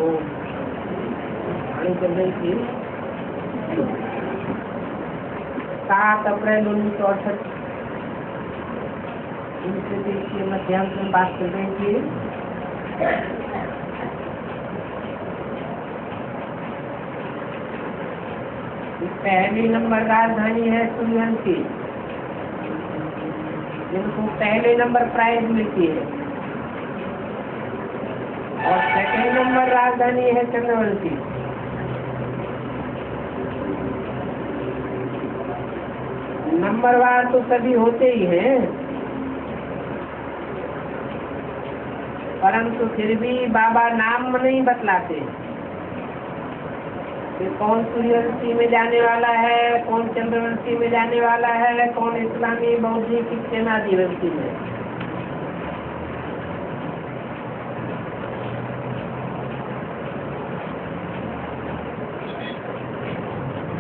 वाणी चल रही थी 7 अप्रैल 1968 के मध्याह्न में बात कर रही थी। पहली नंबर राजधानी है सूर्यवंशी, जिनको पहले नंबर प्राइज मिलती है, और सेकंड नंबर राजधानी है चंद्रवंशी। नंबरवार तो सभी होते ही हैं, परंतु फिर भी बाबा नाम नहीं बतलाते कि कौन सूर्यवंशी में जाने वाला है, कौन चंद्रवंशी में जाने वाला है, कौन इस्लामी बौद्धिक सेनाधिवंशी में।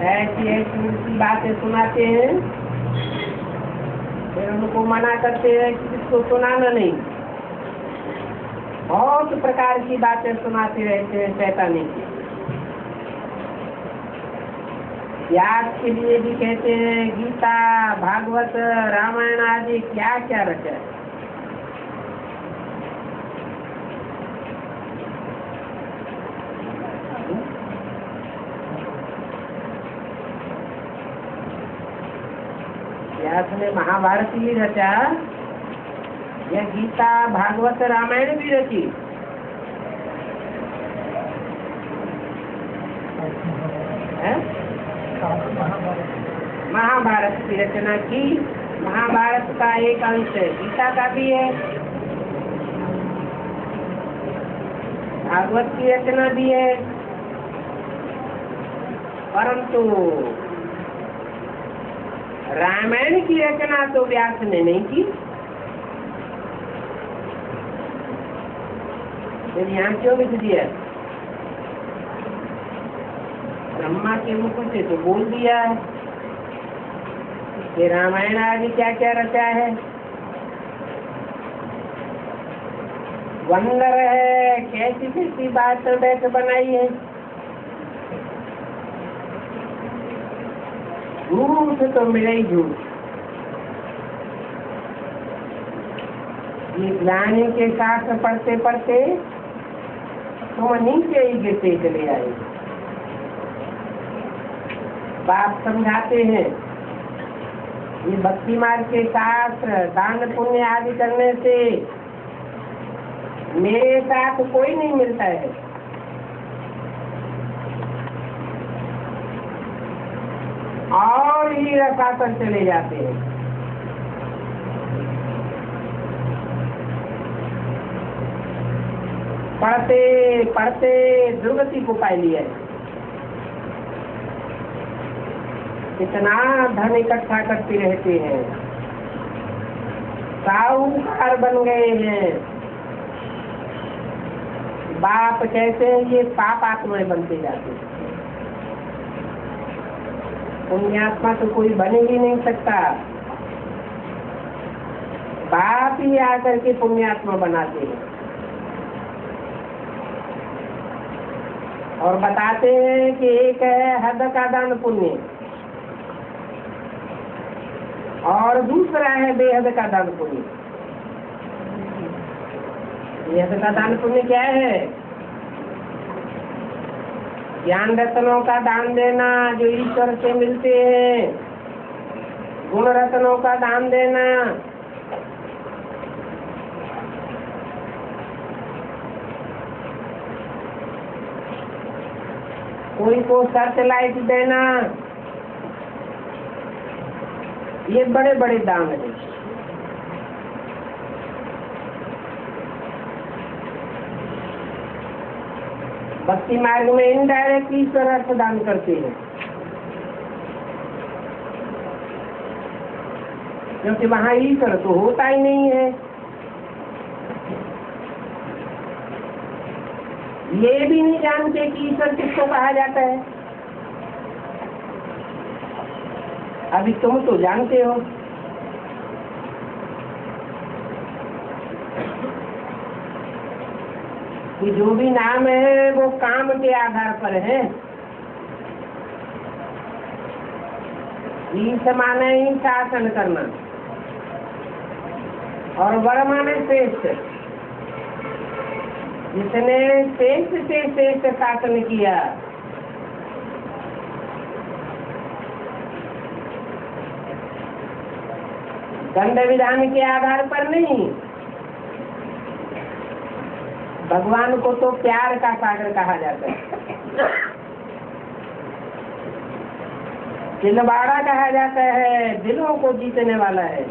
ऐसी ऐसी उल्टी बातें सुनाते हैं, फिर उनको मना करते हैं कि इसको सुनाना नहीं। बहुत प्रकार की बातें सुनाते रहते हैं शैतानी की। याद के लिए भी कहते हैं गीता, भागवत, रामायण आदि क्या क्या रचा है। व्यास ने महाभारत भी रचा, या गीता, भागवत, रामायण भी रची। महाभारत की रचना की। महाभारत का एक अंश है, गीता का भी है, भागवत की रचना भी है, परंतु रामायण की रचना तो व्यास ने नहीं की। फिर यहाँ क्यों लिख दिया? ब्रह्मा के मुख से तो बोल दिया है कि रामायण आदि क्या क्या रचा है। वंदर है, कैसी कैसी बात बैठ बनाई है। झूठ तो मिले ही झूठ। ये ज्ञानी के साथ पढ़ते पढ़ते तुम नीचे ही गिरते चले आए। बाप समझाते हैं ये भक्ति मार्ग के साथ दान पुण्य आदि करने से मेरे साथ कोई नहीं मिलता है। और ही रसाकर चले जाते हैं। पढ़ते पढ़ते दुर्गति को पा लिया है। कितना धन इकट्ठा करते रहते हैं, साहूकार बन गए हैं। बाप कहते हैं ये पाप आत्माएं बनते जाते हैं। पुण्यात्मा तो कोई बन ही नहीं सकता, बाप ही आकर के पुण्यात्मा बनाते हैं। और बताते हैं कि एक है हद का दान पुण्य, और दूसरा है बेहद का दान पुण्य। बेहद का दान पुण्य क्या है? ज्ञान रत्नों का दान देना जो ईश्वर से मिलते हैं, गुण रत्नों का दान देना, कोई को सर्च लाइट देना, ये बड़े बड़े दान है। भक्ति मार्ग में इनडायरेक्ट ईश्वर अर्थ दान करते हैं, क्योंकि वहाँ ईश्वर तो होता ही नहीं है। ये भी नहीं जानते कि ईश्वर किसको कहा जाता है। अभी तुम तो जानते हो। कि जो भी नाम है वो काम के आधार पर है। ईश माने ही शासन करना और वर माने श्रेष्ठ। जिसने श्रेष्ठ से श्रेष्ठ शासन किया, दंड विधान के आधार पर नहीं। भगवान को तो प्यार का सागर कहा जाता है, दिलवाड़ा कहा जाता है, दिलों को जीतने वाला है।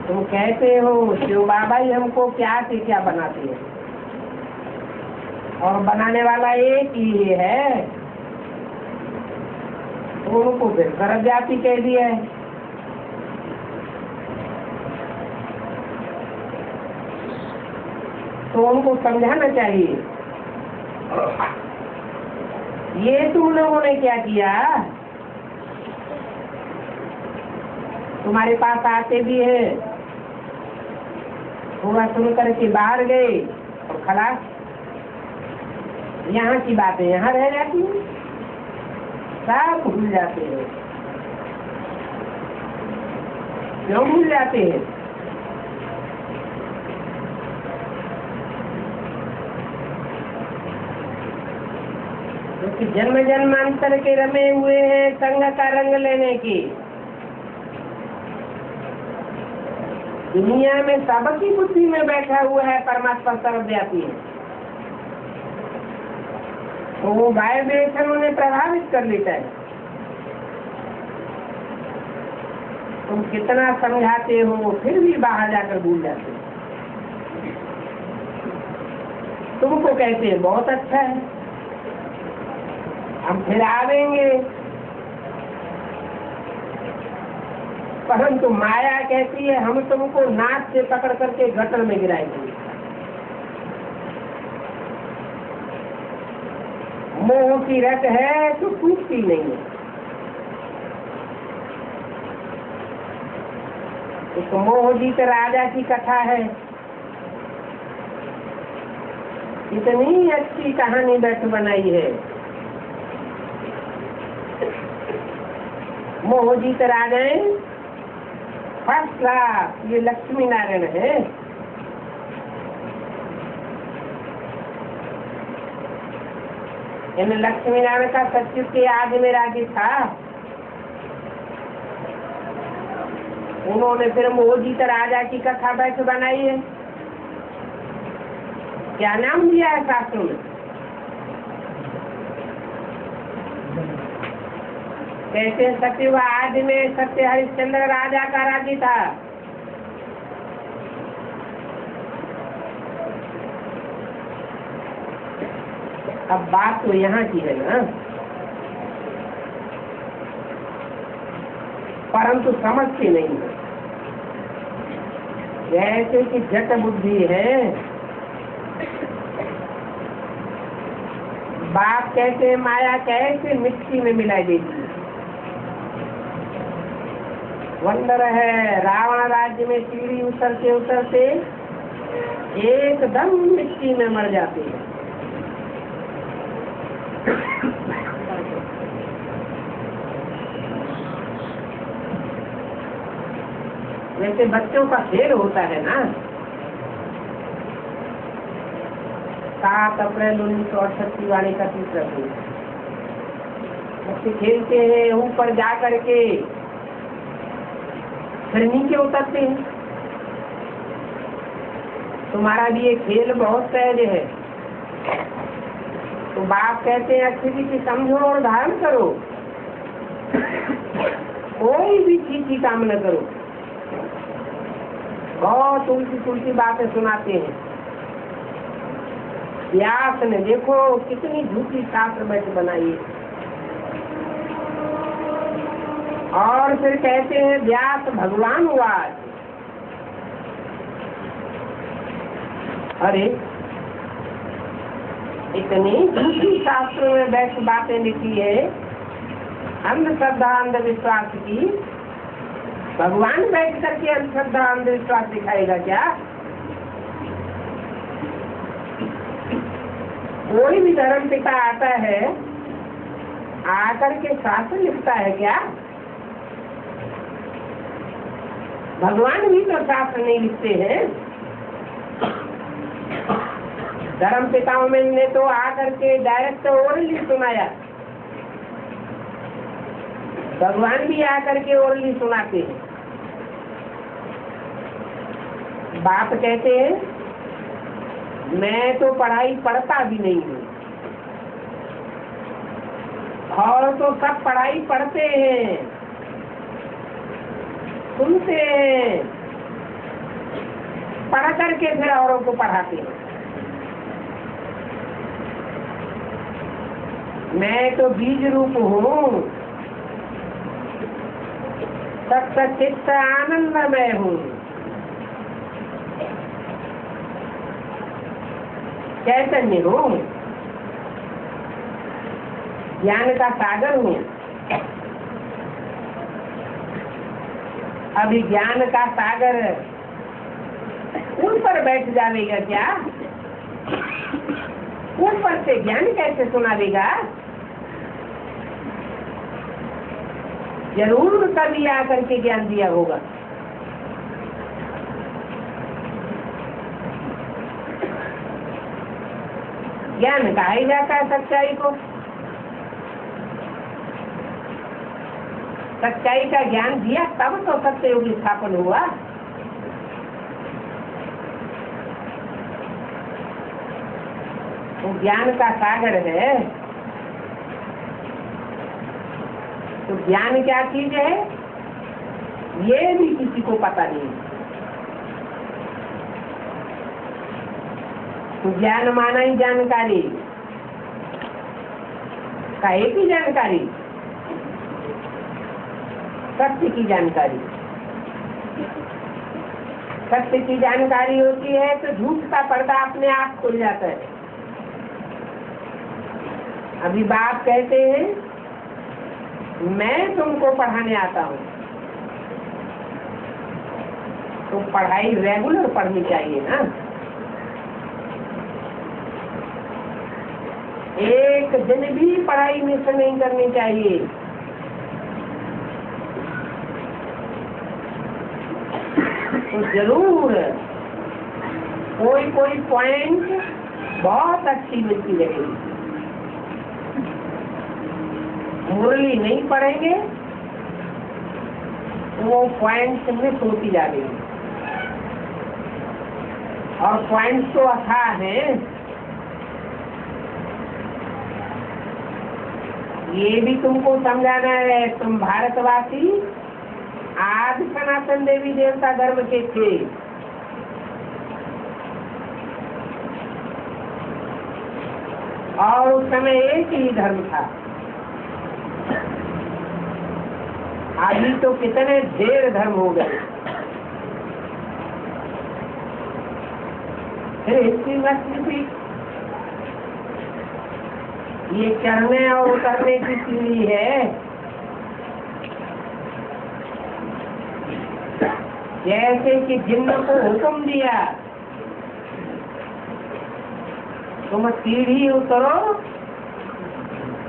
तुम कहते हो शिव बाबा ही हमको क्या से क्या बनाते हैं, और बनाने वाला एक ही है, तो उनको फिर सर्वव्यापी कह दिया है। तो उनको समझाना चाहिए। ये तुम लोगों ने क्या किया, तुम्हारे पास आते भी है, थोड़ा सुन करके बाहर गए और खलास। यहाँ की बातें यहाँ रह जाती हैं, सब भूल जाते हैं। क्यों भूल जाते हैं? क्योंकि जन्म जन्मांतर के रमे हुए हैं संग का रंग लेने की। दुनिया में सबकी बुद्धि में बैठा हुआ है परमात्मा सर्वव्यापी है, तो वो वाइब्रेशन उन्हें प्रभावित कर लेता है। तुम कितना समझाते हो फिर भी बाहर जाकर भूल जाते हो। तुमको कहते हैं बहुत अच्छा है, हम फिर आवेंगे, परंतु माया कहती है हम तुमको नाक से पकड़ करके गटर में गिराएंगे। मोह की रट है तो टूटती नहीं है। एक मोहजीत राजा की कथा है, इतनी अच्छी कहानी बैठ बनाई है। मोहजीत राजा फर्स्ट क्लास, ये लक्ष्मी नारायण है। इन लक्ष्मी नारायण का सचिव के आदि में राज्य था। उन्होंने फिर मोहजीत राजा की कथा बैठ बनाई है। क्या नाम दिया है शास्त्रों में? कैसे सचिव आदि में सत्य हरिश्चंद्र राजा का राज्य था। अब बात तो यहाँ की है ना, परंतु समझती नहीं है। जैसे कि जट बुद्धि है, बाप कैसे माया कैसे मिट्टी में मिलाई देती है। वंदर है, रावण राज्य में सीढ़ी उतरते उतरते एकदम मिट्टी में मर जाती है। वैसे बच्चों का खेल होता है ना। 7 अप्रैल 1968 की वाणी का तीसरा दिन बच्चे खेलते हैं, ऊपर जा करके फिर नीचे उतरते हैं। तुम्हारा भी ये खेल बहुत सहज है। तो बाप कहते हैं अच्छी चीज समझो और धारण करो, कोई भी चीज की काम न करो। बहुत उल्टी पुल्टी बातें सुनाते हैं। व्यास ने देखो कितनी झूठी शास्त्र बैठ बनाई है। और फिर कहते हैं व्यास भगवान हुआ। अरे इतनी झूठी शास्त्रों में बैठ बातें लिखी है, अंधश्रद्धा अंधविश्वास की। भगवान बैठ करके अंधश्रद्धा अंधविश्वास दिखाएगा क्या? कोई भी धर्म पिता आता है, आकर के शास्त्र लिखता है क्या? भगवान भी तो शास्त्र नहीं लिखते हैं। धर्म पिताओं में ने तो आकर के डायरेक्ट ओरली सुनाया, भगवान भी आकर के ओरली सुनाते हैं। बाप कहते हैं मैं तो पढ़ाई पढ़ता भी नहीं हूँ, और तो सब पढ़ाई पढ़ते हैं, सुनते हैं, पढ़ करके फिर औरों को पढ़ाते हैं। मैं तो बीज रूप हूँ, सत्य चित्त आनंदमय हूँ, चैतन्य हूँ, ज्ञान का सागर हूँ। अभी ज्ञान का सागर उन पर बैठ जाएगा क्या? उन पर से ज्ञान कैसे सुनावेगा? जरूर कभी आकर के ज्ञान दिया होगा। ज्ञान कहा ही जाता है सच्चाई को। सच्चाई का ज्ञान दिया तब तो सत्ययुग स्थापन हुआ। वो ज्ञान का सागर है। तो ज्ञान क्या चीज है ये भी किसी को पता नहीं। तो ज्ञान माना ही जानकारी, काहे की जानकारी? सत्य की जानकारी। सत्य की जानकारी होती है तो झूठ का पर्दा अपने आप खुल जाता है। अभी बाप कहते हैं मैं तुमको पढ़ाने आता हूँ, तो पढ़ाई रेगुलर पढ़नी चाहिए ना। एक दिन भी पढ़ाई मिस नहीं करनी चाहिए। तो जरूर कोई पॉइंट बहुत अच्छी मिलती रहेगी। मुरली नहीं पढ़ेंगे तो वो पॉइंट मिस होती जा रही है। और पॉइंट तो अथाह है। ये भी तुमको समझाना है। तुम भारतवासी आदि सनातन देवी देवता धर्म के थे। और उस समय एक ही धर्म था। अभी तो कितने ढेर धर्म हो गए। फिर हिस्ट्री मत भी ये चढ़ने और उतरने की सीढ़ी है। जैसे कि जिन्न को हुक्म दिया तुम सीढ़ी उतरो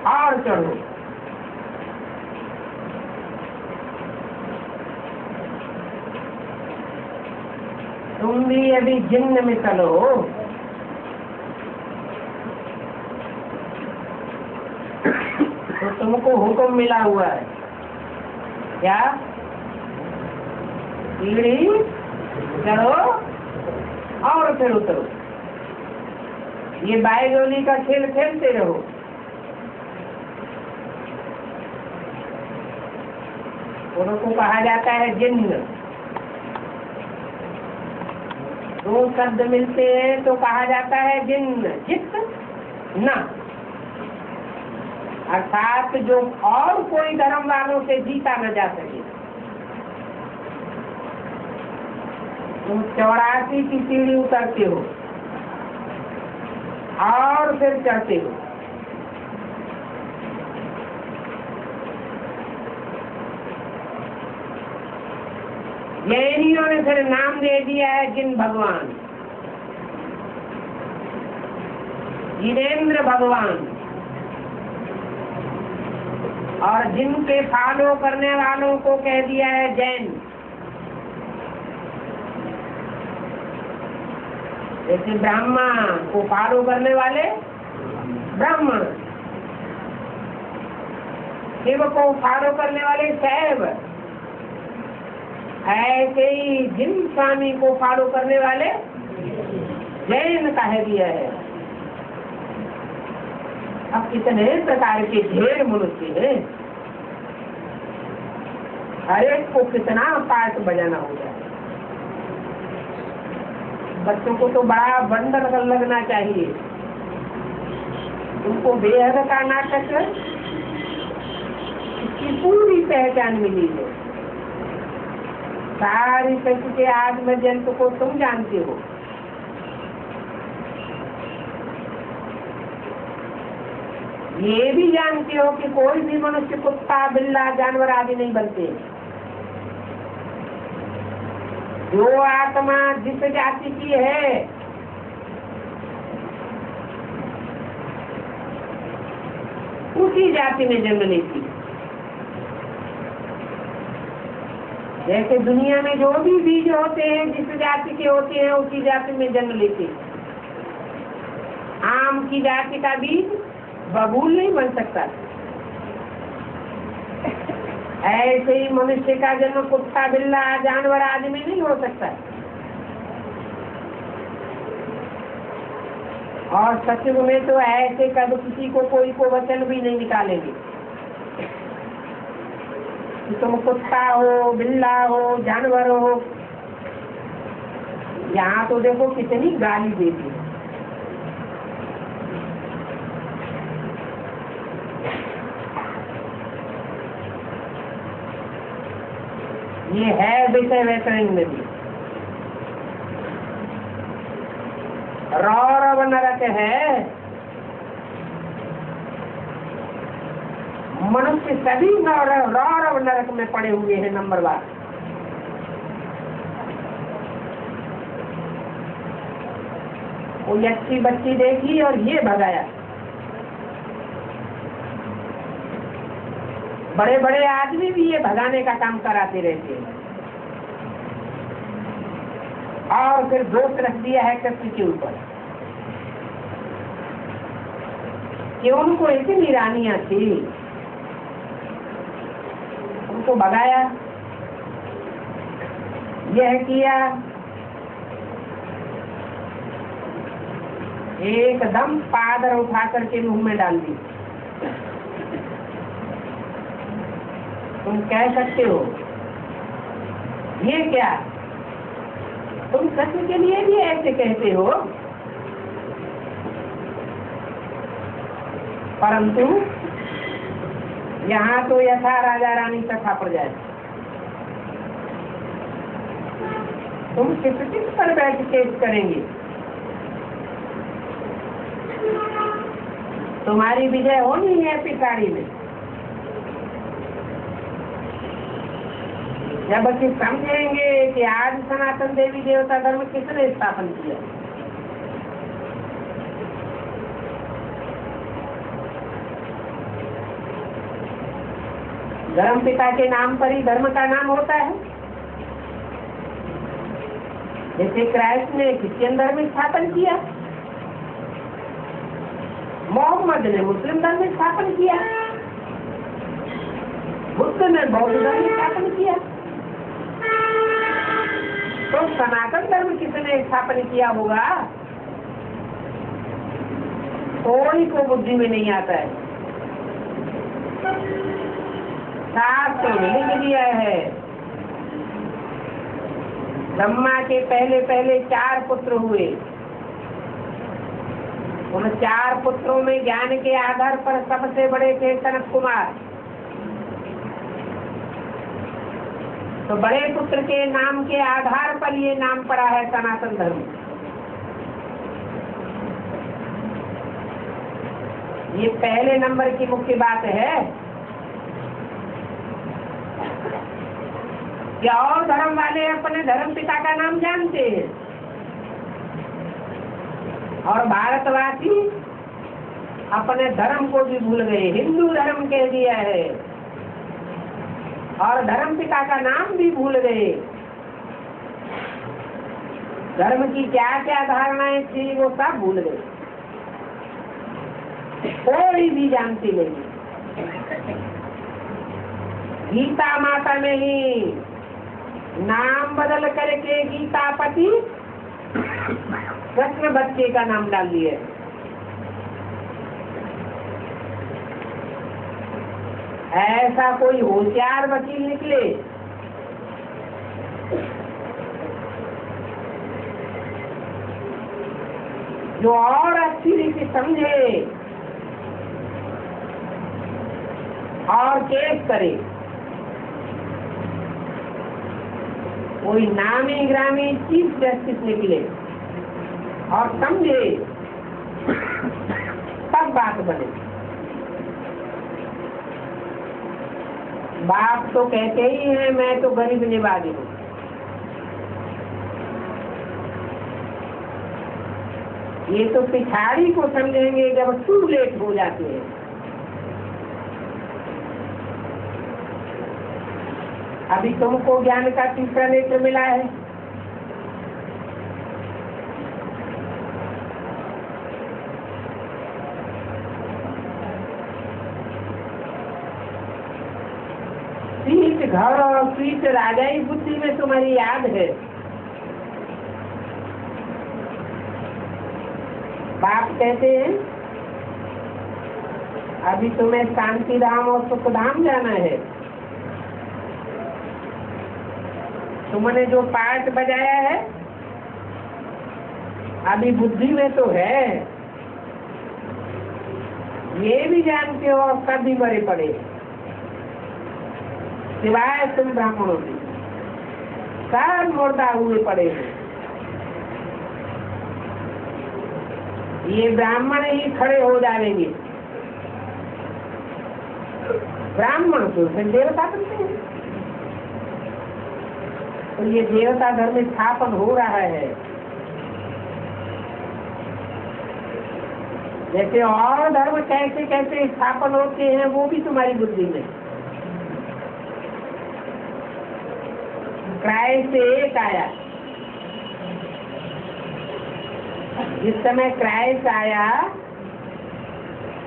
और चढ़ो। तुम भी अभी जिन्न में चलो। तो तुमको हुक्म मिला हुआ है क्या? सीढ़ी चढ़ो और फिर उतरो। ये बायगोली का खेल खेलते रहो। उनको कहा जाता है जिन्न। दो शब्द मिलते हैं तो कहा जाता है जिन्न। जित न अर्थात जो और कोई धर्म वालों से जीता न जा सके। तुम 84 की सीढ़ी उतरते हो और फिर चढ़ते हो। जैनियों ने फिर नाम दे दिया है जिन भगवान। जिनेन्द्र भगवान, और जिनके फॉलो करने वालों को कह दिया है जैन। जैसे ब्राह्मण को फॉलो करने वाले ब्राह्मण, शिव को फॉलो करने वाले शैव, ऐसे ही जिन स्वामी को फॉलो करने वाले जैन कह दिया है। अब कितने प्रकार के ढेर मनुष्य हैं, हर एक को कितना पाठ बजाना हो जाए। बच्चों को तो बड़ा बंडल लगना चाहिए, उनको बेहद का नाटक इसकी पूरी पहचान मिली है। सारी कृष्ण के आत्म जंतु को तुम जानते हो। ये भी जानते हो कि कोई भी मनुष्य कुत्ता बिल्ला जानवर आदि नहीं बनते। जो आत्मा जिस जाति की है उसी जाति में जन्म लेती। जैसे दुनिया में जो भी बीज होते हैं जिस जाति के होते हैं उसी जाति में जन्म लेते। आम की जाति का बीज बबूल नहीं बन सकता, ऐसे ही मनुष्य का जन्म कुत्ता बिल्ला जानवर आदि में नहीं हो सकता। और सत्युग में तो ऐसे कब किसी को कोई को वचन भी नहीं निकालेंगे। तुम कुत्ता हो बिल्ला हो जानवर हो, यहाँ तो देखो कितनी गाली देती है। ये है विषय वैतरणी नदी। रौरव नरक है, मनुष्य सभी रौरव नरक में पड़े हुए हैं। नंबर 1 कोई अच्छी बच्ची देखी और ये भगाया। बड़े बड़े आदमी भी ये भगाने का काम कराते रहते हैं। और फिर दोष रख दिया है कृष्ण के ऊपर कि उनको इतनी रानियां थी, उनको भगाया, यह किया। एकदम पादर उठा करके मुंह में डाल दी। तुम कह सकते हो ये क्या, तुम कृष्ण के लिए भी ऐसे कहते हो, परंतु यहाँ तो यथा राजा रानी तथा प्रजा। तुम किस पर बैठ के करेंगे? तुम्हारी विजय होनी है पिटारी में। जब कि समझेंगे कि आज सनातन देवी देवता धर्म किसने स्थापन किया, धर्म पिता के नाम पर ही धर्म का नाम होता है। जैसे क्राइस्ट ने क्रिश्चियन धर्म स्थापन किया, मोहम्मद ने मुस्लिम धर्म स्थापन किया, बुद्ध ने बौद्ध धर्म स्थापन किया। तो सनातन धर्म किसने स्थापन किया होगा? कोई को बुद्धि में नहीं आता है। शास्त्र में लिख दिया है, ब्रह्मा के पहले पहले 4 पुत्र हुए। उन 4 पुत्रों में ज्ञान के आधार पर सबसे बड़े थे सनत कुमार। तो बड़े पुत्र के नाम के आधार पर ये नाम पड़ा है सनातन धर्म। ये पहले नंबर की मुख्य बात है कि और धर्म वाले अपने धर्म पिता का नाम जानते हैं और भारतवासी अपने धर्म को भी भूल गए, हिंदू धर्म कह दिया है और धर्म पिता का नाम भी भूल गए। धर्म की क्या क्या धारणाएं थी वो सब भूल गए, कोई भी जानती नहीं। गीता माता में ही नाम बदल करके गीतापति कृष्ण बच्चे का नाम डाल दिए। ऐसा कोई होशियार वकील निकले जो और अच्छी रीति समझे और केस करे। कोई नामी ग्रामी चीफ जस्टिस निकले और समझे तब बात बने। बाप तो कहते ही हैं मैं तो गरीब निवासी हूँ। ये तो पिछाड़ी को समझेंगे जब टू लेट हो जाते हैं। अभी तुमको ज्ञान का तीसरा नेत्र मिला है, स्वीट घर और स्वीट राजाई बुद्धि में तुम्हारी याद है। बाप कहते हैं अभी तुम्हें शांति धाम और सुख धाम जाना है। तुमने जो पाठ बजाया है अभी बुद्धि में तो है, ये भी जानते हो कभी बड़े पड़े सिवाय तुम ब्राह्मणों की सब मुर्दा हुए पड़े हैं। ये ब्राह्मण ही खड़े हो जाएंगे। ब्राह्मण तो फिर देवता बनते हैं। तो ये देवता धर्म स्थापन हो रहा है। जैसे और धर्म कैसे कैसे स्थापन होते हैं वो भी तुम्हारी बुद्धि में। क्राइस्ट एक आया, जिस समय क्राइस्ट आया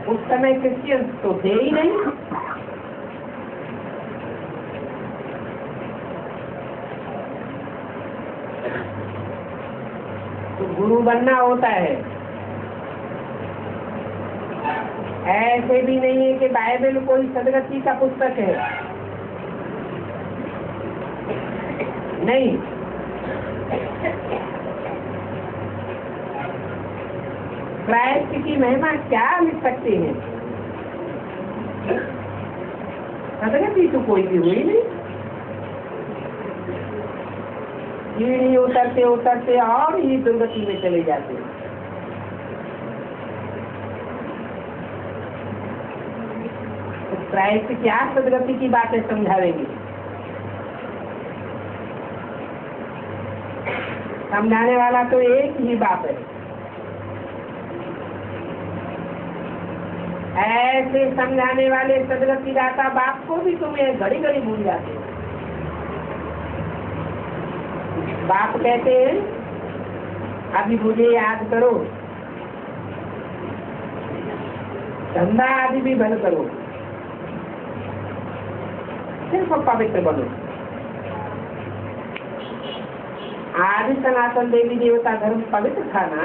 उस समय क्रिश्चियन तो थे ही नहीं। तो गुरु बनना होता है। ऐसे भी नहीं है कि बाइबल कोई सदगति का पुस्तक है, नहीं। क्राइस्ट की महिमा क्या लिख सकते हैं? सदगति तो कोई भी हुई नहीं। सीढ़ी उतरते उतरते और ही दुर्गति में चले जाते हैं। तो क्राइस्ट क्या सदगति की बातें समझावेंगे? समझाने वाला तो एक ही बाप है। ऐसे समझाने वाले सदगति दाता बाप को भी तुम्हें घड़ी घड़ी भूल जाते हो। बाप कहते हैं अभी मुझे याद करो, धंधा आदि भी बंद करो, सिर्फ पवित्र बनो। आदि सनातन देवी देवता धर्म पवित्र था ना,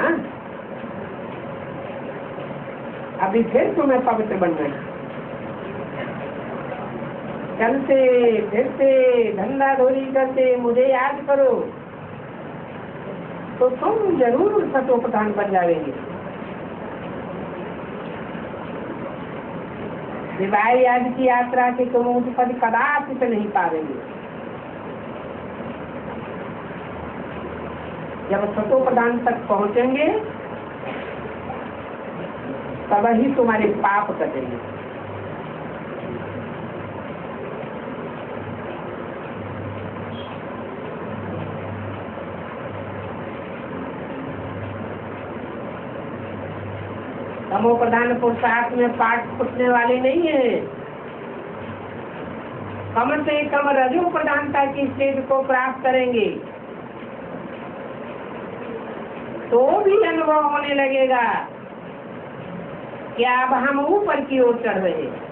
अभी फिर तुम्हें पवित्र बनना है। चलते फिरते धंधा धोरी करते मुझे याद करो तो तुम जरूर सतोप्रधान बन जाएंगे। सिवाय आज की यात्रा के तुम उस पद कदाचित नहीं पाएंगे। जब सतोप्रधान तक पहुंचेंगे तब ही तुम्हारे पाप कटेंगे। तमो प्रधान पुरुषार्थ में पाठ फूटने वाले नहीं है। कम से कम रजो प्रधानता की स्टेज को प्राप्त करेंगे तो भी अनुभव होने लगेगा कि अब हम ऊपर की ओर चढ़ रहे हैं।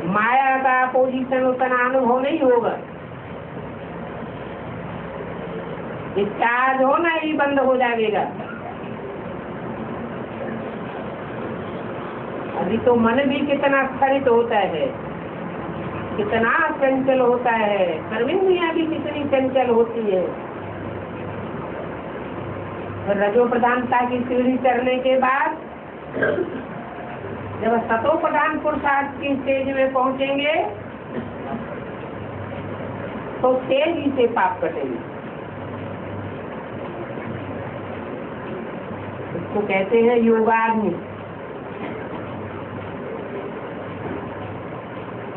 माया का पोजीशन उतना अनुभव नहीं होगा, चार्ज होना ही बंद हो जाएगा। अभी तो मन भी कितना स्खलित होता है, कितना चंचल होता है, कर्मेंद्रियां भी कितनी चंचल होती है। रजो प्रधानता की सीढ़ी चढ़ने के बाद जब सतो प्रधान पुरुषार्थ की स्टेज में पहुंचेंगे तो तेजी से पाप कटेंगे। इसको कहते हैं योगाग्नि।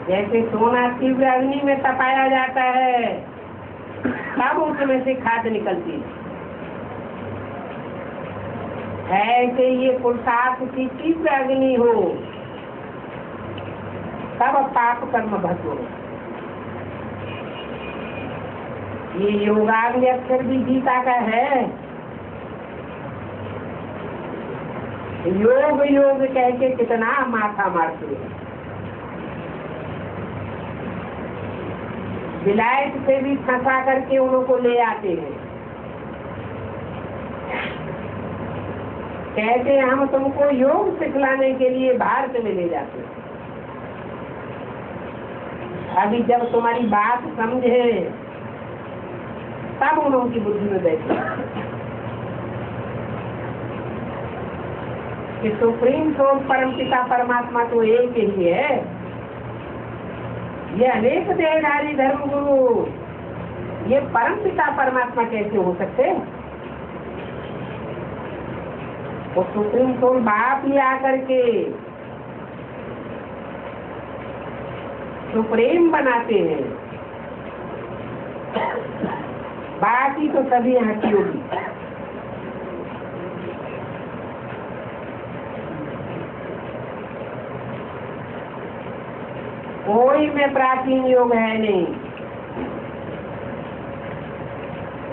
जैसे सोना तीव्र अग्नि में तपाया जाता है तब उसमें से खाद निकलती है, ऐसे ये पुरुषार्थ की तीव्र अग्नि हो तब पाप कर्म भस्म हो। ये योगाग्नि अक्षर भी गीता का है। योग योग कह के कितना माथा मारते हैं। विलायत से भी फंसा करके उनको ले आते हैं, कहते हैं हम तुमको योग सिखलाने के लिए भारत में ले जाते हैं। अभी जब तुम्हारी बात समझे तब उनकी बुद्धि में बैठे कि सुप्रीम सोर्स परमपिता परमात्मा तो एक ही है। ये अनेक देहधारी धर्म गुरु ये परमपिता परमात्मा कैसे हो सकते हैं? वो सुप्रीम सोल बाप ही आकर के सुप्रीम बनाते हैं, बाकी तो सभी यहाँ की होगी। कोई में प्राचीन योग है नहीं।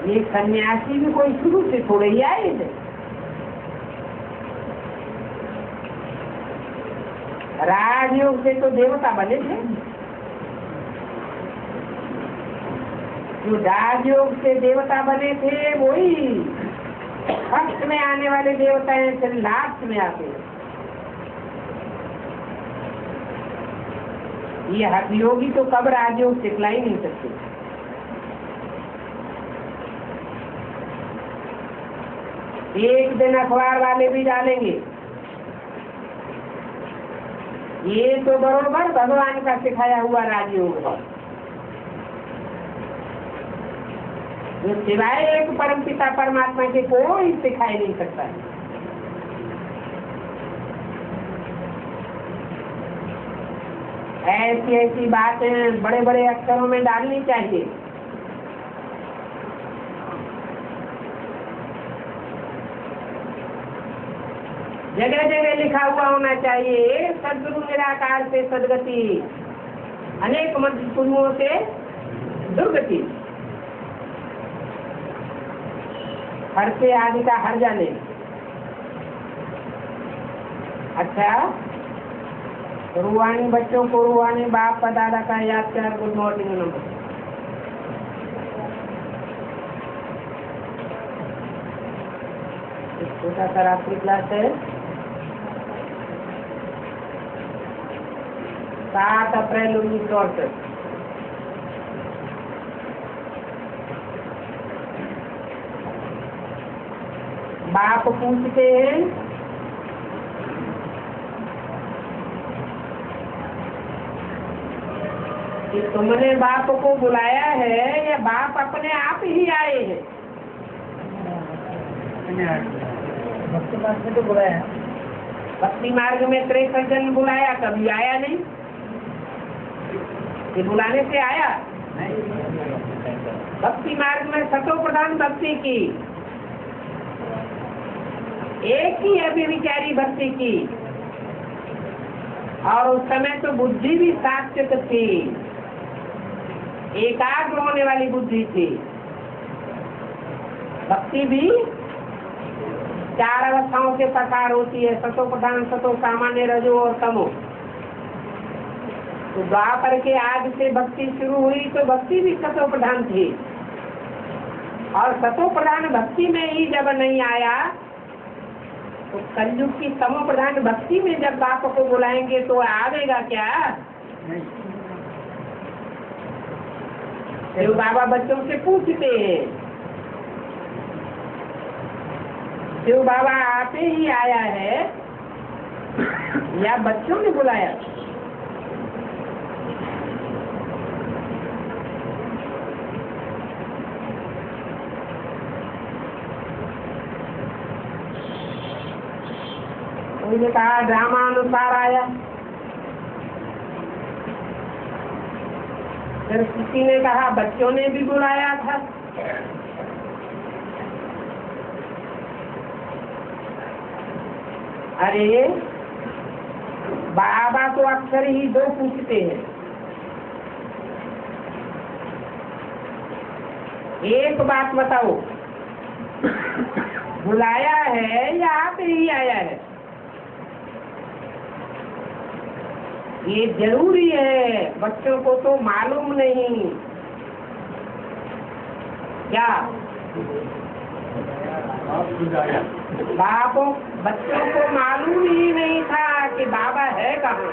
ये सन्यासी भी कोई शुरू से थोड़े ही आए थे। राजयोग से तो देवता बने थे। जो राजयोग से देवता बने थे वही फर्स्ट में आने वाले देवता हैं, फिर लास्ट में आते हैं। ये हठयोगी तो कब राजयोग सिखला ही नहीं सकते। एक दिन अखबार वाले भी डालेंगे ये तो बरोबर भगवान का सिखाया हुआ राजयोग है, जो सिवाय एक परमपिता परमात्मा के कोई सिखाई नहीं सकता है। ऐसी ऐसी बातें बड़े बड़े अक्षरों में डालनी चाहिए। जगह जगह लिखा हुआ होना चाहिए सद्गुरु निराकार से सदगति, अनेक मध्य गुरुओं से दुर्गति। हर से आदि का हर जाने। अच्छा, रूहानी बच्चों को रूहानी बाप का दादा का याद कर। Good morning number. छोटा सा रात्रि क्लास है। 7 अप्रैल 1968। बाप पूछते हैं कि तुमने बाप को बुलाया है या बाप अपने आप ही आए हैं? भक्ति मार्ग में तो बुलाया। भक्ति मार्ग में 63 जन्म बुलाया, कभी आया नहीं। ये बुलाने से आया? भक्ति मार्ग में सतो प्रधान भक्ति की एक ही अभिविचारी भक्ति की, और उस समय तो बुद्धि भी सात्विक थी, एकाग्र होने वाली बुद्धि थी। भक्ति भी 4 अवस्थाओं के प्रकार होती है, सतो प्रधान, सतो सामान्य, रजो और तमो। तो द्वापर के आग से भक्ति शुरू हुई तो भक्ति भी सतो प्रधान थी, और सतो प्रधान भक्ति में ही जब नहीं आया तो कलयुग की तमो प्रधान भक्ति में जब बाप को बुलाएंगे तो आवेगा क्या? शिव बाबा बच्चों से पूछते हैं, शिव बाबा आते ही आया है या बच्चों ने बुलाया? उन्होंने कहा ड्रामानुसार आया, फिर किसी ने कहा बच्चों ने भी बुलाया था। अरे बाबा तो अक्सर ही 2 पूछते हैं, एक बात बताओ, बुलाया है या आप ही आया है? ये जरूरी है, बच्चों को तो मालूम नहीं। क्या बापों बच्चों को मालूम ही नहीं था कि बाबा है कहाँ,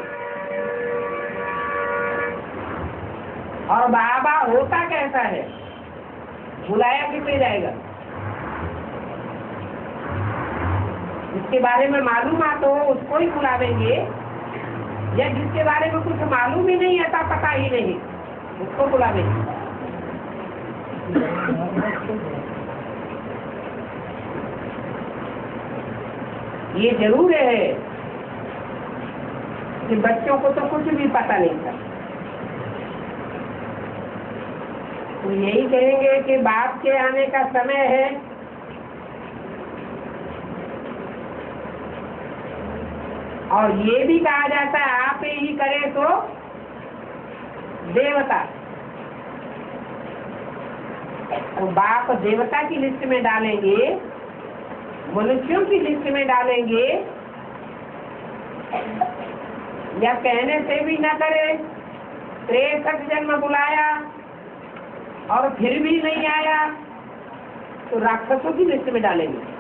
और बाबा होता कैसा है, बुलाया किससे जाएगा? जिसके बारे में मालूम आता हो उसको ही बुलावेंगे, या जिसके बारे में कुछ मालूम ही नहीं आता, पता ही नहीं, उसको बुलावेंगे। ये जरूर है कि बच्चों को तो कुछ भी पता नहीं था, तो यही कहेंगे कि बाप के आने का समय है। और ये भी कहा जाता है आप ही करें तो देवता, तो बाप देवता की लिस्ट में डालेंगे, मनुष्यों की लिस्ट में डालेंगे, या कहने से भी न करे, 63 जन्म बुलाया और फिर भी नहीं आया, तो राक्षसों की लिस्ट में डालेंगे,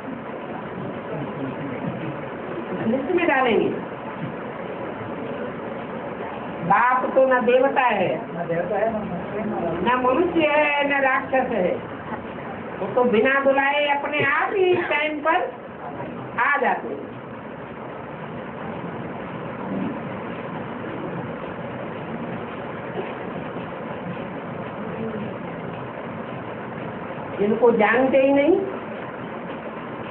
लिस्ट में डालेंगे। बाप तो न देवता है, न मनुष्य है, न राक्षस है, वो तो बिना बुलाए अपने आप ही टाइम पर आ जाते हैं। जिनको जानते ही नहीं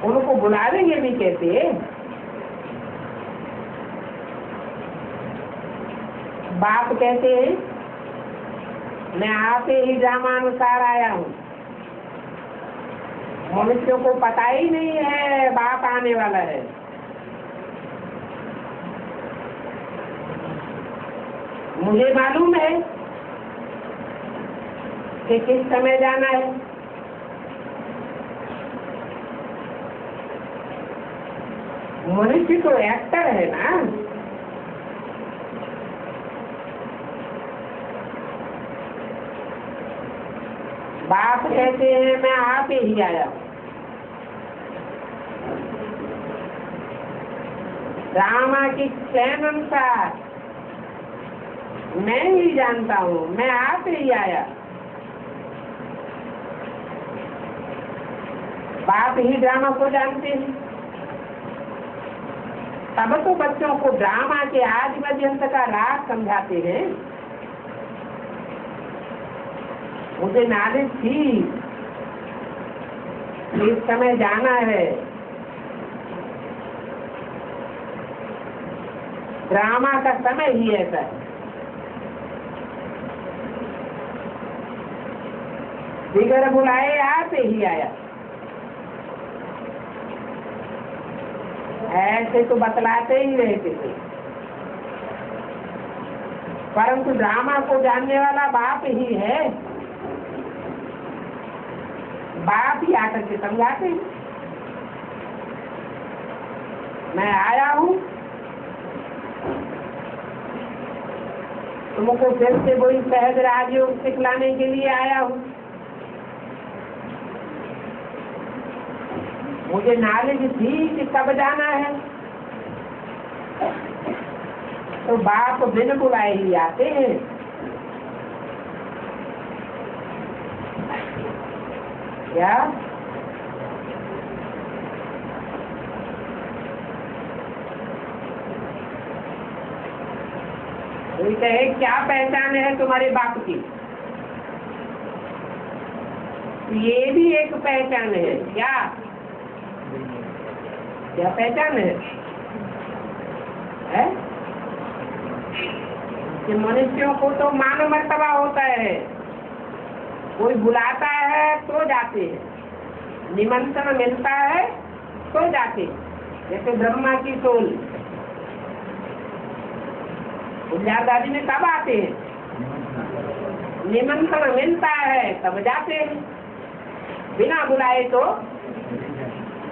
उनको बुलावेंगे भी कैसे? बाप कहते हैं मैं आपसे ही ड्रामानुसार आया हूँ, मनुष्यों को पता ही नहीं है बाप आने वाला है। मुझे मालूम है कि किस समय जाना है, मनुष्य तो एक्टर है ना, बाप कहते हैं मैं आप ही आया हूँ, रामा की चैन अनुसार मैं ही जानता हूँ, मैं आप ही आया। बाप ही ड्रामा को जानते हैं, तब तो बच्चों को ड्रामा के आदि पर्यंत का राग समझाते हैं। मुझे नॉलेज थी इस समय जाना है, ड्रामा का समय ही ऐसा है। बिगर बुलाए आप ही आया। ऐसे तो बतलाते ही रहते थे, परंतु ड्रामा को जानने वाला बाप ही है। बाप ही आकर के समझाते हैं। मैं आया हूँ तुमको फिर से वही सहज राजयोग सिखलाने के लिए आया हूँ। मुझे नॉलेज थी कि कब जाना है, तो बाप बिन बुलाए ही आते हैं। क्या कोई कहे क्या पहचान है तुम्हारे बाप की? ये भी एक पहचान है। क्या क्या पहचान है? कि मनुष्यों को तो मान मर्तबा होता है, कोई बुलाता है तो जाते हैं, निमंत्रण मिलता है तो जाते हैं। जैसे ब्रह्मा की सोल दादी में कब आते हैं? निमंत्रण मिलता है तब जाते हैं, बिना बुलाए तो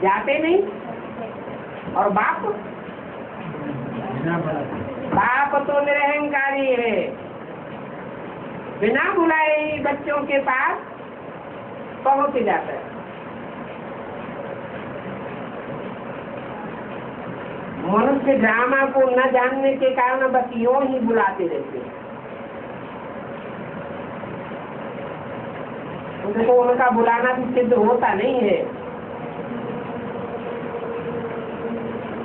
जाते नहीं। और बाप तो निरहंकारी है, बिना बुलाए ही बच्चों के पास पहुंच जाता है। मनुष्य ड्रामा को न जानने के कारण बस यूं ही बुलाते रहते हैं। उनको उनका बुलाना भी सिद्ध होता नहीं है।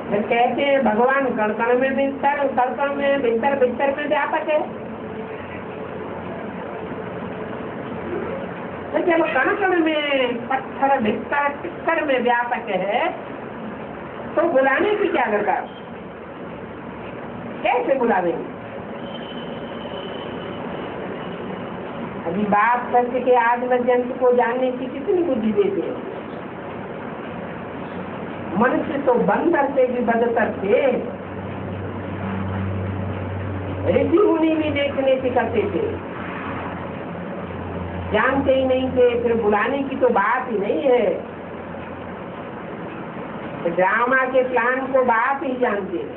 फिर कहते हैं भगवान कण में बिस्तर, कण में बिस्तर, बिस्तर में व्यापक है। तो जब कण में पत्थर बिस्तर टिक्कर में व्यापक है तो बुलाने की क्या दरकार? कैसे बुलावेंगे? अभी बात करके के आदम जंतु को जानने की कितनी बुद्धि देते हैं। मनुष्य तो बंदर से भी बदतर थे, ऋषि मुनि भी देखने से करते थे, जानते ही नहीं थे। फिर बुलाने की तो बात ही नहीं है। ड्रामा के प्लान को बाप ही जानते हैं,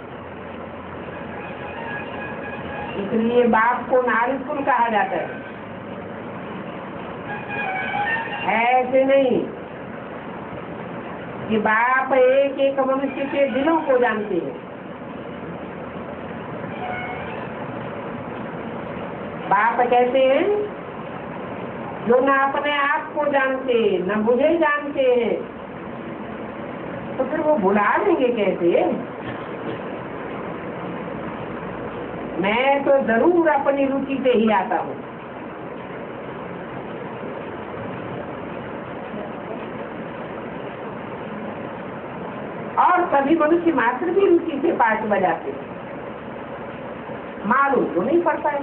इसलिए बाप को नारीकुल कहा जाता है। ऐसे नहीं कि बाप एक एक मनुष्य के दिलों को जानते हैं। बाप कहते हैं जो न अपने आप को जानते न मुझे जानते हैं, तो फिर वो बुला देंगे कैसे? मैं तो जरूर अपनी रुचि से ही आता हूँ। और सभी मनुष्य मात्र भी रुचि से पाठ बजाते हैं, मालूम तो नहीं पड़ता है।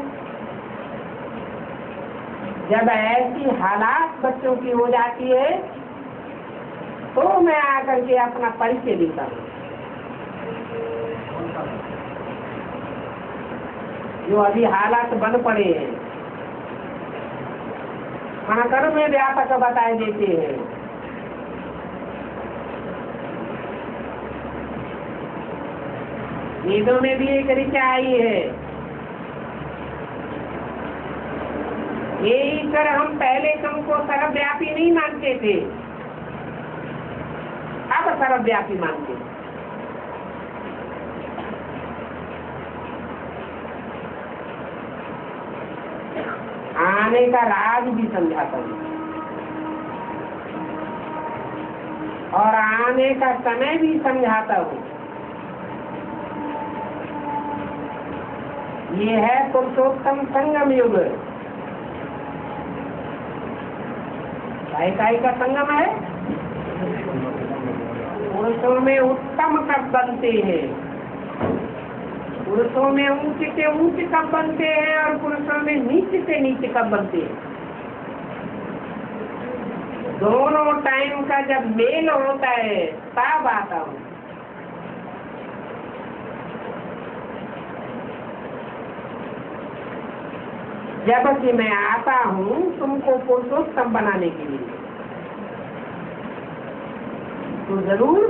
जब ऐसी हालात बच्चों की हो जाती है तो मैं आकर के अपना परिचय देता हूँ। जो अभी हालात बन पड़े हैं, कण में व्यापक बताए देते हैं। वेदों में भी एक ऋचा आई है, ये ईश्वर हम पहले तुमको सर्वव्यापी नहीं मानते थे, अब सर्वव्यापी मानते हैं। आने का राज भी समझाता हूँ और आने का समय भी समझाता हूँ। ये है पुरुषोत्तम संगम युग। काय का संगम है? पुरुषों में उत्तम कब बनते हैं, पुरुषों में ऊंच से ऊंच कब बनते हैं और पुरुषों में नीच से नीच कब बनते हैं। दोनों टाइम का जब मेल होता है तब आता हूँ। जब कि मैं आता हूँ तुमको पुरुषोत्तम बनाने के लिए, तो जरूर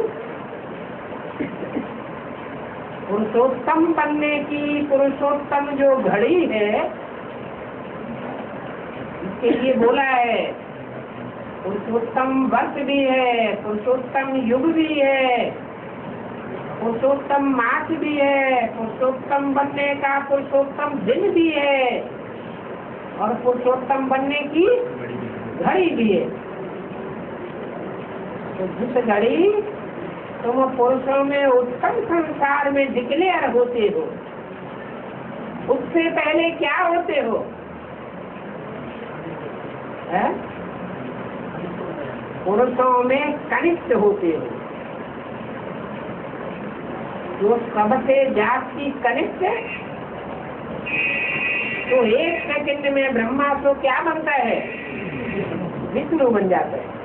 पुरुषोत्तम बनने की, पुरुषोत्तम जो घड़ी है इसके लिए बोला है। पुरुषोत्तम वर्ष भी है, पुरुषोत्तम युग भी है, पुरुषोत्तम मास भी है, पुरुषोत्तम बनने का पुरुषोत्तम दिन भी है, और पुरुषोत्तम बनने की घड़ी भी है। तो जिस घड़ी तुम पुरुषों में उत्तम संसार में डिक्लेयर होते हो, उससे पहले क्या होते हो? है? पुरुषों में कनिष्ठ होते हो, जो सबसे जाति कनिष्ठ है। तो एक सेकंड में ब्रह्मा तो क्या बनता है? विष्णु बन जाता है।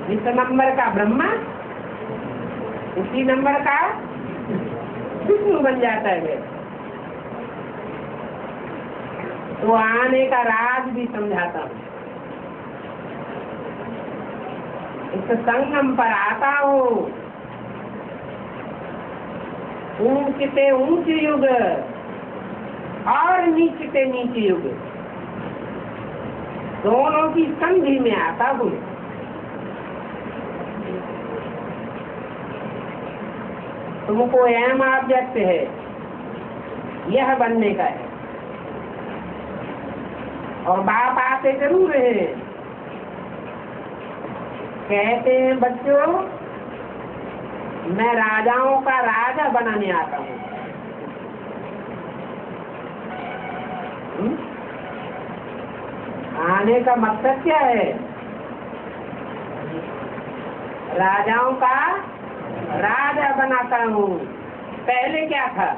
जिस नंबर का ब्रह्मा उसी नंबर का विष्णु बन जाता है। तो आने का राज भी समझाता हूँ। इस संगम पर आता हूँ। ऊंच से ऊंच युग और नीच से नीच युग, दोनों की संधि में आता हूँ। तुमको एम ऑब्जेक्ट है, यह बनने का है। और बाप आते जरूर है, कहते हैं बच्चों मैं राजाओं का राजा बनाने आता हूँ। आने का मकसद क्या है? राजाओं का राजा बनाता हूँ। पहले क्या था?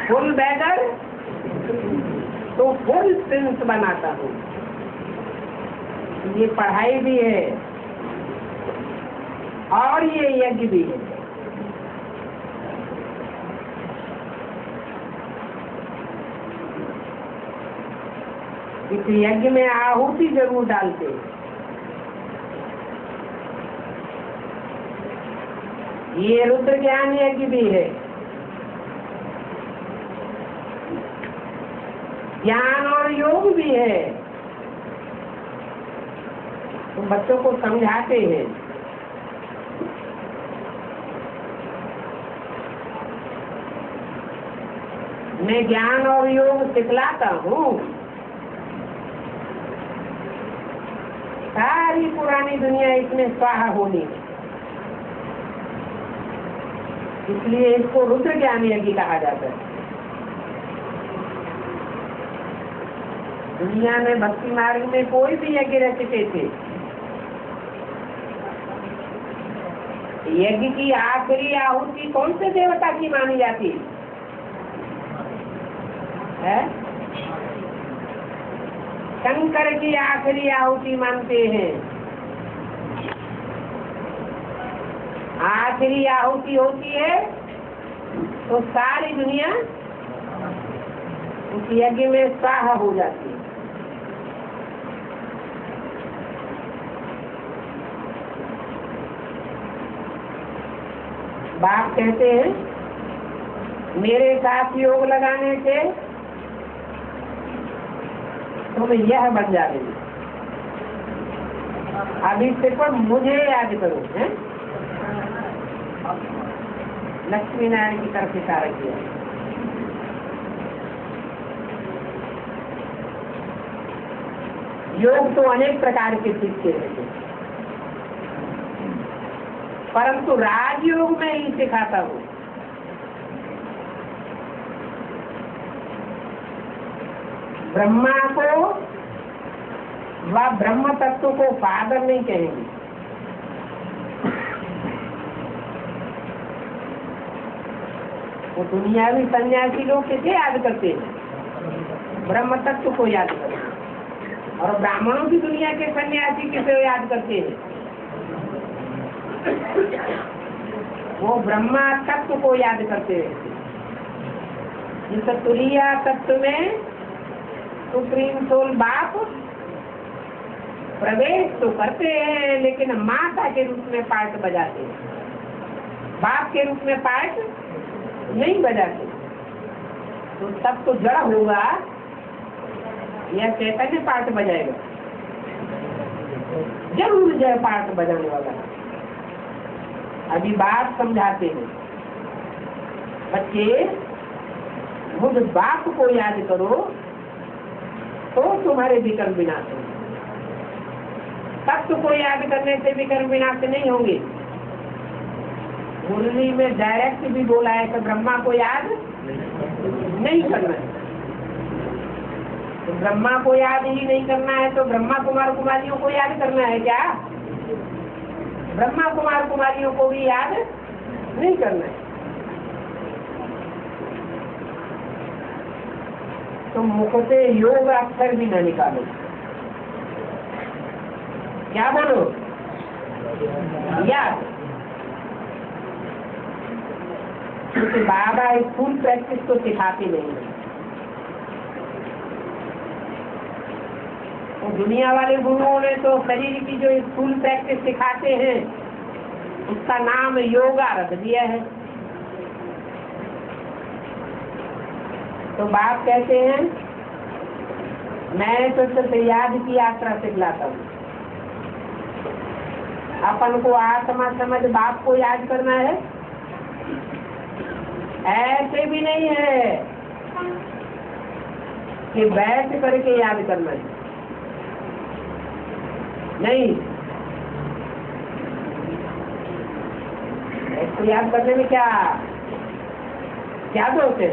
फुल बैगर तो फुल प्रिंस बनाता हूँ। ये पढ़ाई भी है और ये यज्ञ भी है। इस यज्ञ में आहुति जरूर डालते। ये रुद्र ज्ञान यज्ञ भी है। ज्ञान और योग भी है। तो बच्चों को समझाते हैं। मैं ज्ञान और योग सिखलाता हूँ। सारी पुरानी दुनिया इसमें स्वाहा होनी है, इसलिए इसको रुद्र ज्ञान यज्ञ कहा जाता है। दुनिया में भक्ति मार्ग में कोई भी यज्ञ रचते थे, यज्ञ की आखिरी आहुति कौन से देवता की मानी जाती है? शंकर की आखिरी आहुति मानते हैं। आखिरी आहुति होती है तो सारी दुनिया उस यज्ञ में स्वाहा हो जाती है। बाप कहते हैं मेरे साथ योग लगाने से तुम यह बन जाएगी। अभी सिर्फ मुझे याद करो। है लक्ष्मी नारायण की तरफ इशारा किया। योग तो अनेक प्रकार के सीखते रहते, परंतु राजयोग में ही सिखाता हूँ। ब्रह्मा को व ब्रह्म तत्व को फादर नहीं कहेंगे। वो दुनियावी सन्यासी लोग कैसे याद करते हैं? ब्रह्म तत्व को याद करते हैं। और ब्राह्मणों की दुनिया के सन्यासी किसे याद करते हैं? वो ब्रह्मा तत्व को याद करते रहते। जिस तुरीय तत्व में सुप्रीम सोल बाप प्रवेश तो करते हैं, लेकिन माता के रूप में पार्ट बजाते हैं, बाप के रूप में पार्ट नहीं बजाते। तो तब तो जड़ होगा या चैतन्य पार्ट बजाएगा? जरूर जय पार्ट बजाने वाला। अभी बात समझाते हैं, बच्चे खुद बाप को याद करो तो तुम्हारे विकर्म विनाश होंगे। तत्व को याद करने से विकर्म विनाश नहीं होंगे। मुरली में डायरेक्ट भी बोला है कि ब्रह्मा को याद नहीं करना है। तो ब्रह्मा को याद ही नहीं करना है तो ब्रह्मा कुमार कुमारियों को याद करना है क्या? ब्रह्मा कुमार कुमारियों को भी याद नहीं करना है। तो मुख से योग अक्षर भी न निकालो। क्या बोलो? याद। क्योंकि बाबा स्कूल प्रैक्टिस तो सिखाते नहीं है। तो दुनिया वाले गुरुओं ने तो शरीर की जो स्कूल प्रैक्टिस सिखाते हैं उसका नाम योगा रख दिया है। तो बाप कहते हैं मैं तो सिर्फ याद की यात्रा सिखलाता हूँ। अपन को आत्मा समझ बाप को याद करना है ऐसे भी नहीं है कि बैठ करके याद करना है। नहीं, इसको याद करने में क्या दोष है?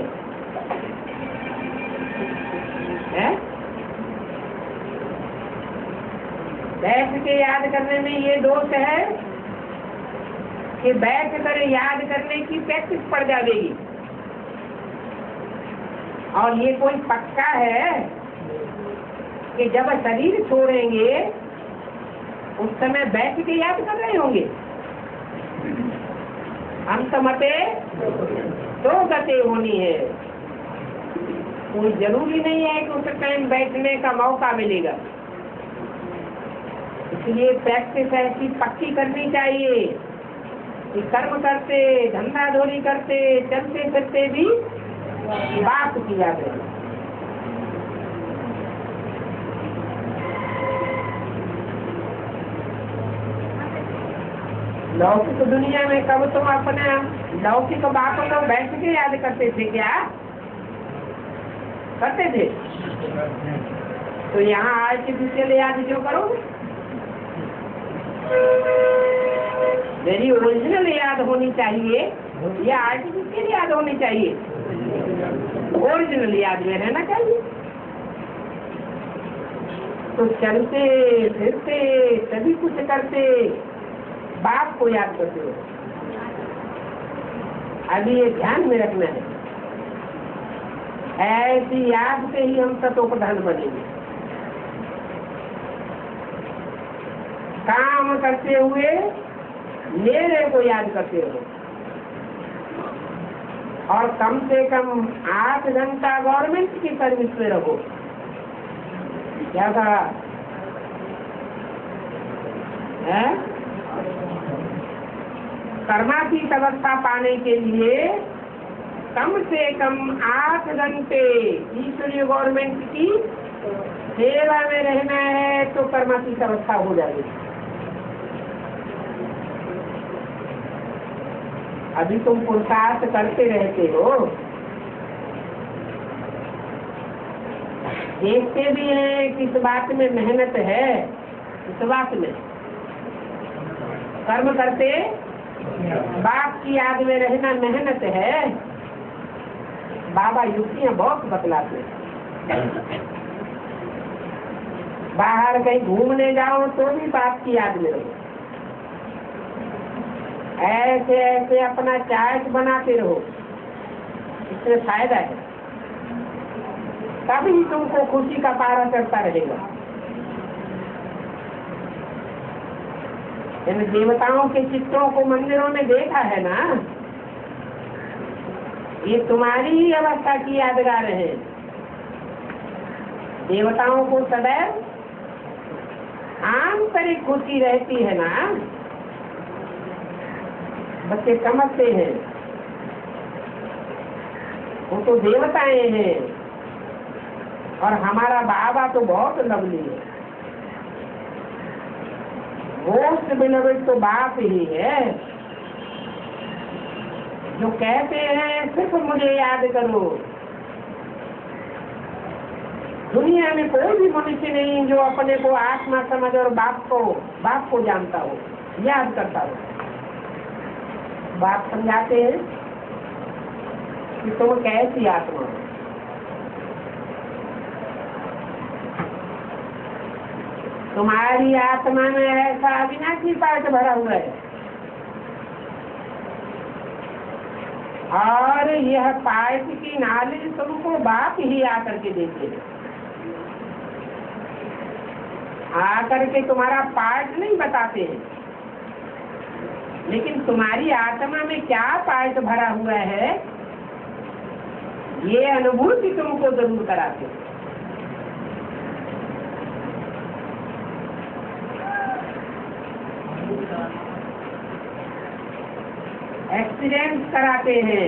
बैठ के याद करने में ये दोष है कि बैठ कर याद करने की प्रैक्टिस पड़ जाएगी। और ये कोई पक्का है कि जब शरीर छोड़ेंगे उस समय बैठ के याद कर रहे होंगे। अंत मते तो गते होनी है। कोई जरूरी नहीं है कि उस टाइम बैठने का मौका मिलेगा। इसलिए प्रैक्टिस ऐसी पक्की करनी चाहिए कि कर्म करते, धंधा धोरी करते, चलते फिरते भी बात की याद रहे। लौकिक दुनिया में कब तुम अपने लौकिक बाप को बैठ के याद करते थे? क्या करते थे? तो यहाँ आर्टिफिशियल याद क्यों करोगे? मेरी ओरिजिनल याद होनी चाहिए या आर्टिफिशियल याद होनी चाहिए? ओरिजिनल याद में रहना चाहिए। तो चलते फिरते सभी कुछ करते बाप को याद करते हो। अभी ये ध्यान में रखना है, ऐसी याद से ही हम तत्वप्रधान बनेंगे। काम करते हुए मेरे को याद करते रहो और कम से कम 8 घंटा गवर्नमेंट की सर्विस में रहो। क्या कहा है? कर्मातीत अवस्था पाने के लिए कम से कम 8 घंटे ईश्वरीय गवर्नमेंट की सेवा में रहना है तो कर्मातीत अवस्था हो जाएगी। अभी तुम पुरुषार्थ करते रहते हो, देखते भी हैं कि इस बात में मेहनत है, इस बात में कर्म करते बाप की याद में रहना मेहनत है। बाबा युक्तियां बहुत बतलाते हैं। बाहर कहीं घूमने जाओ तो भी बाप की याद में रहो। ऐसे ऐसे अपना चार्ट बनाते रहो, इसमें फायदा है। तभी तुमको खुशी का पारा चढ़ता रहेगा। इन देवताओं के चित्रों को मंदिरों में देखा है ना, ये तुम्हारी ही अवस्था की यादगार है। देवताओं को सदैव आंतरिक खुशी रहती है ना, बच्चे समझते हैं वो तो देवताएं हैं और हमारा बाबा तो बहुत लवली है। मोस्ट बिलोवेड तो बाप ही है, जो कहते हैं सिर्फ मुझे याद करो। दुनिया में कोई भी मनुष्य नहीं जो अपने को आत्मा समझ और बाप को जानता हो, याद करता हो। बाप समझाते हैं कि तुम कैसी आत्मा हो। तुम्हारी आत्मा में ऐसा अविनाशी पाठ भरा हुआ है और यह पाठ की नॉलेज तुमको बाप ही आकर के देते हैं। आकर के तुम्हारा पाठ नहीं बताते हैं, लेकिन तुम्हारी आत्मा में क्या पाठ भरा हुआ है ये अनुभूति तुमको जरूर कराते हैं। एक्सीडेंट कराते हैं।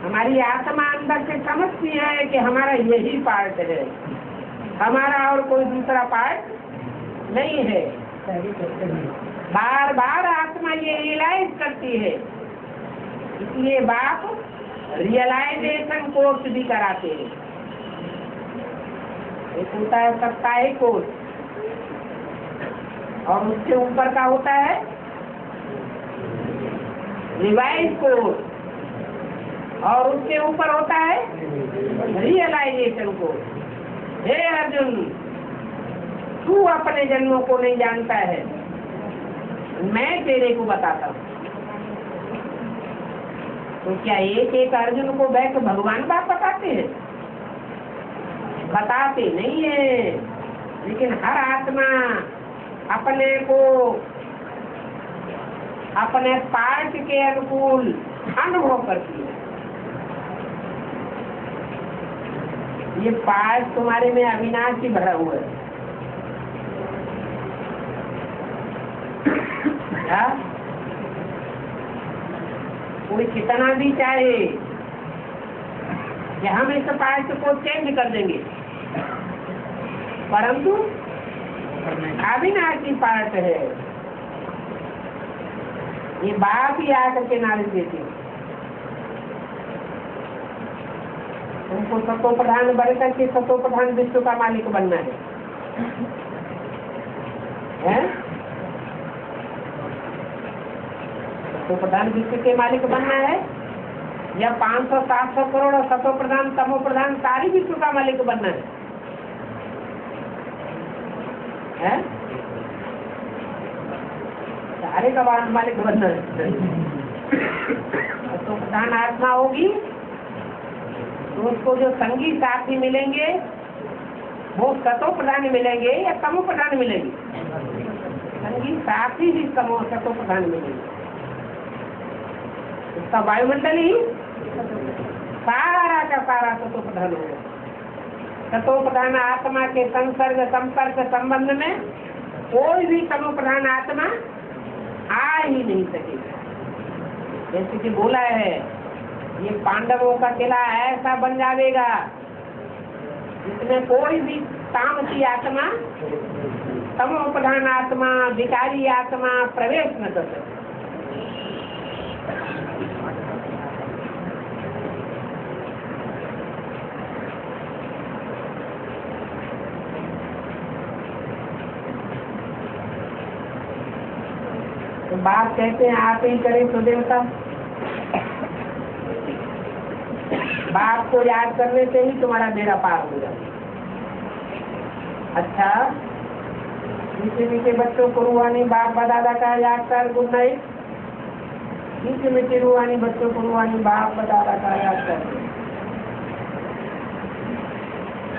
हमारी आत्मा अंदर से समझती है कि हमारा यही पार्ट है, हमारा और कोई दूसरा पार्ट नहीं है। बार बार आत्मा ये रियलाइज करती है, इसलिए बाप रियलाइजेशन कोर्स भी कराते हैं। एक होता है साप्ताहिक कोर्स और उसके ऊपर का होता है रिवाइज कोर्स और उसके ऊपर होता है रियलाइजेशन कोर्स। हे अर्जुन, तू अपने जन्मों को नहीं जानता है, मैं तेरे को बताता हूँ। तो क्या एक एक अर्जुन को बैठ भगवान बाप बताते हैं? बताते नहीं है, लेकिन हर आत्मा अपने को अपने पार्ट के अनुकूल अनुभव करती है। ये पार्ट तुम्हारे में अविनाशी भरा हुआ है। क्या? कोई कितना भी चाहे कि हम इस पार्ट को चेंज कर देंगे, परंतु अविनाशी पार्ट है। ये बाप ही आकर के नॉलेज देती है। तुमको सतो प्रधान बनकर के सतो प्रधान विश्व का मालिक बनना है? सतो प्रधान विश्व के मालिक बनना है या 500-700 करोड़ सतो प्रधान तमो प्रधान सारी विश्व का मालिक बनना है? सारे का मालिक बनना है। तो प्रधान आत्मा होगी तो उसको जो संगी साथी मिलेंगे वो सतो प्रधान मिलेंगे या तमो प्रधान मिलेंगे? संगी साथी ही सतो प्रधान मिलेंगे। उसका वायुमंडल ही सारा का सारा सतो प्रधान होगा। सतो प्रधान आत्मा के संसर्ग संपर्क संबंध में कोई भी तमो प्रधान आत्मा आ ही नहीं सकेगा। जैसे कि बोला है, ये पांडवों का किला ऐसा बन जाएगा जिसमें कोई भी तामसी आत्मा, तमो प्रधान आत्मा, विकारी आत्मा प्रवेश न कर सके। तो बात कहते हैं आप ही करें तो देवता। बाप को याद करने से ही तुम्हारा बेड़ा पार हो जाए। अच्छा, मीठे मीठे बच्चों को रूहानी बाप दादा का याद कर। Good night. मीठे मीठे रूहानी बच्चों को रूहानी बाप दादा का याद कर।